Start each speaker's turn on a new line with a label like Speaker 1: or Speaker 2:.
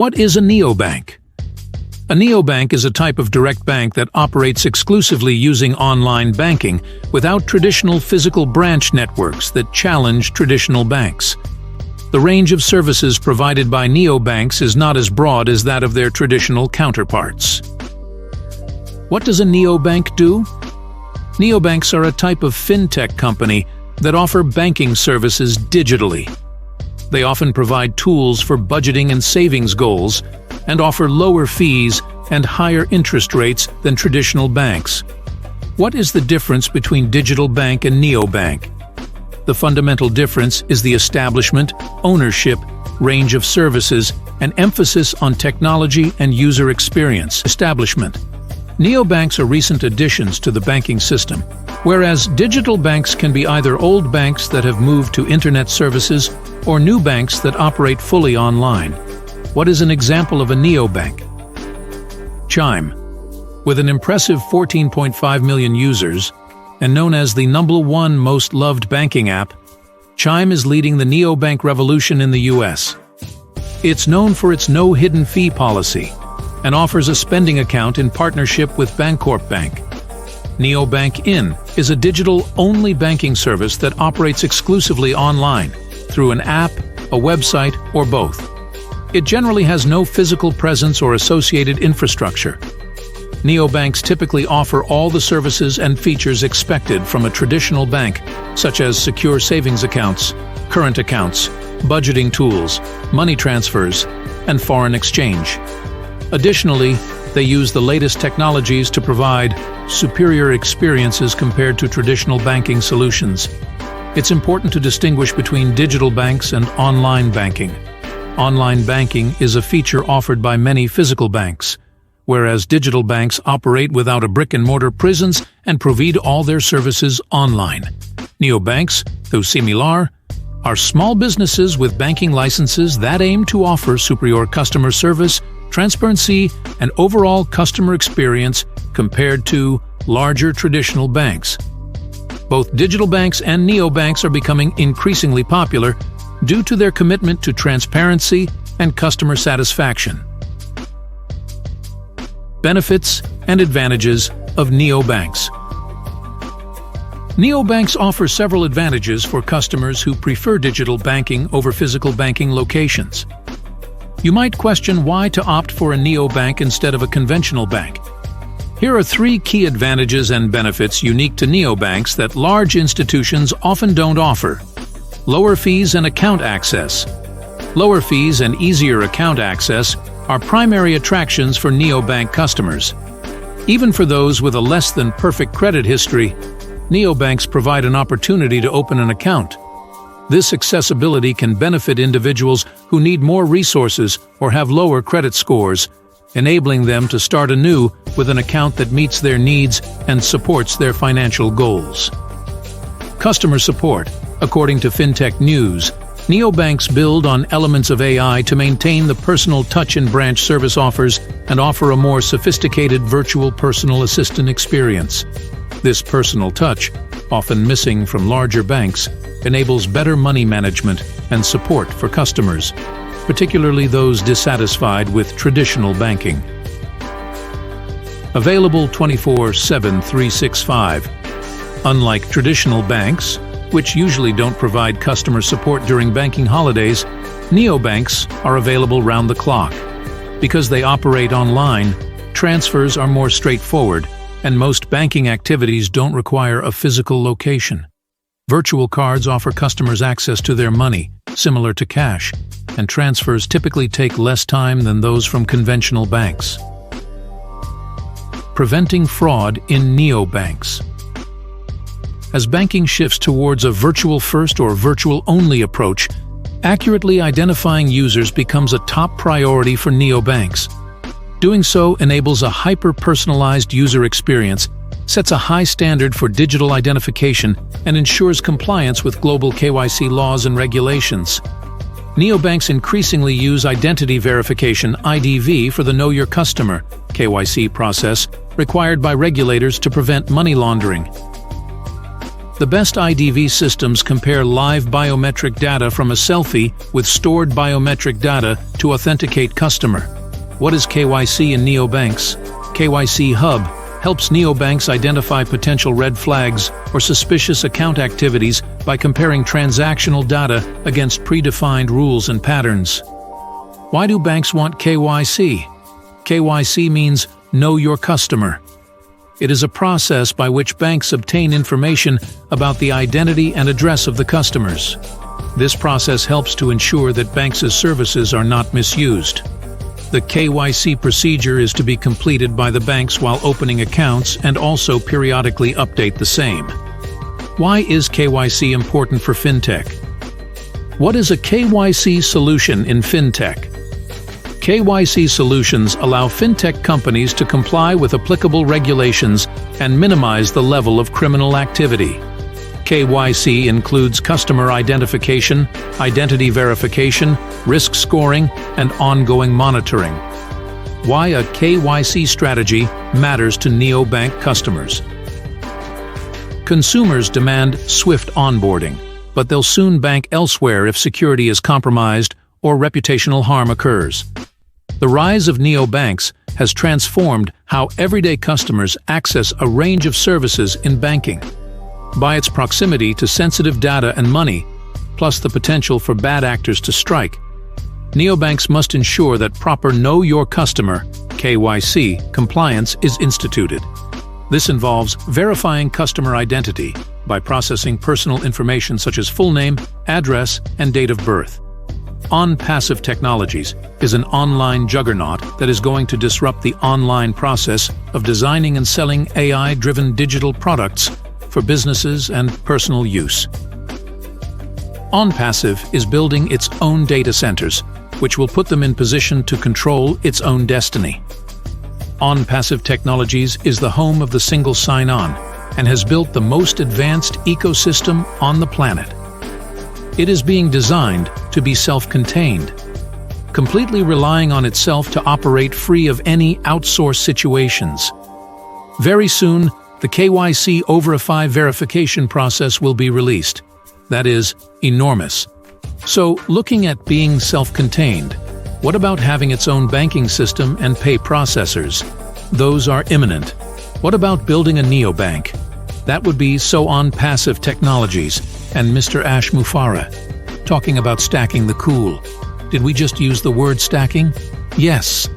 Speaker 1: What is a neobank? A neobank is a type of direct bank that operates exclusively using online banking without traditional physical branch networks that challenge traditional banks. The range of services provided by neobanks is not as broad as that of their traditional counterparts. What does a neobank do? Neobanks are a type of fintech company that offer banking services digitally. They often provide tools for budgeting and savings goals and offer lower fees and higher interest rates than traditional banks. What is the difference between digital bank and neobank? The fundamental difference is the establishment, ownership, range of services, and emphasis on technology and user experience. Establishment. Neobanks are recent additions to the banking system, whereas digital banks can be either old banks that have moved to internet services or new banks that operate fully online. What is an example of a neobank? Chime. With an impressive 14.5 million users, and known as the #1 most loved banking app, Chime is leading the neobank revolution in the US. It's known for its no hidden fee policy and offers a spending account in partnership with Bancorp Bank. NEOBANK In is a digital-only banking service that operates exclusively online, through an app, a website, or both. It generally has no physical presence or associated infrastructure. Neobanks typically offer all the services and features expected from a traditional bank, such as secure savings accounts, current accounts, budgeting tools, money transfers, and foreign exchange. Additionally, they use the latest technologies to provide superior experiences compared to traditional banking solutions. It's important to distinguish between digital banks and online banking. Online banking is a feature offered by many physical banks, whereas digital banks operate without a brick-and-mortar presence and provide all their services online. Neobanks, though similar, are small businesses with banking licenses that aim to offer superior customer service, transparency, and overall customer experience compared to larger traditional banks. Both digital banks and neobanks are becoming increasingly popular due to their commitment to transparency and customer satisfaction. Benefits and advantages of neobanks. Neobanks offer several advantages for customers who prefer digital banking over physical banking locations. You might question why to opt for a neobank instead of a conventional bank. Here are 3 key advantages and benefits unique to neobanks that large institutions often don't offer. Lower fees and account access. Lower fees and easier account access are primary attractions for neobank customers. Even for those with a less than perfect credit history, neobanks provide an opportunity to open an account. This accessibility can benefit individuals who need more resources or have lower credit scores, enabling them to start anew with an account that meets their needs and supports their financial goals. Customer support. According to FinTech News, neobanks build on elements of AI to maintain the personal touch in branch service offers and offer a more sophisticated virtual personal assistant experience. This personal touch, often missing from larger banks, enables better money management and support for customers, particularly those dissatisfied with traditional banking. Available 24/7, 365. Unlike traditional banks, which usually don't provide customer support during banking holidays, neobanks are available round the clock. Because they operate online, transfers are more straightforward, and most banking activities don't require a physical location. Virtual cards offer customers access to their money, similar to cash, and transfers typically take less time than those from conventional banks. Preventing fraud in neobanks. As banking shifts towards a virtual-first or virtual-only approach, accurately identifying users becomes a top priority for neobanks. Doing so enables a hyper-personalized user experience, sets a high standard for digital identification, and ensures compliance with global KYC laws and regulations. Neobanks increasingly use identity verification (IDV) for the Know Your Customer (KYC) process required by regulators to prevent money laundering. The best IDV systems compare live biometric data from a selfie with stored biometric data to authenticate customer. What is KYC in neobanks? KYC Hub helps neobanks identify potential red flags or suspicious account activities by comparing transactional data against predefined rules and patterns. Why do banks want KYC? KYC means Know Your Customer. It is a process by which banks obtain information about the identity and address of the customers. This process helps to ensure that banks' services are not misused. The KYC procedure is to be completed by the banks while opening accounts and also periodically update the same. Why is KYC important for fintech? What is a KYC solution in fintech? KYC solutions allow fintech companies to comply with applicable regulations and minimize the level of criminal activity. KYC includes customer identification, identity verification, risk scoring, and ongoing monitoring. Why a KYC strategy matters to neobank customers. Consumers demand swift onboarding, but they'll soon bank elsewhere if security is compromised or reputational harm occurs. The rise of neobanks has transformed how everyday customers access a range of services in banking. By its proximity to sensitive data and money, plus the potential for bad actors to strike, neobanks must ensure that proper Know Your Customer (KYC) compliance is instituted. This involves verifying customer identity by processing personal information such as full name, address, and date of birth. Onpassive Technologies is an online juggernaut that is going to disrupt the online process of designing and selling AI-driven digital products for businesses and personal use. Onpassive is building its own data centers, which will put them in position to control its own destiny. Onpassive Technologies is the home of the single sign-on and has built the most advanced ecosystem on the planet. It is being designed to be self-contained, completely relying on itself to operate free of any outsourced situations. Very soon, the KYC Verify verification process will be released. That is enormous. So, looking at being self-contained, what about having its own banking system and pay processors? Those are imminent. What about building a neobank? That would be so Onpassive Technologies and Mr. Ash Mufareh, talking about stacking the cool. Did we just use the word stacking? Yes.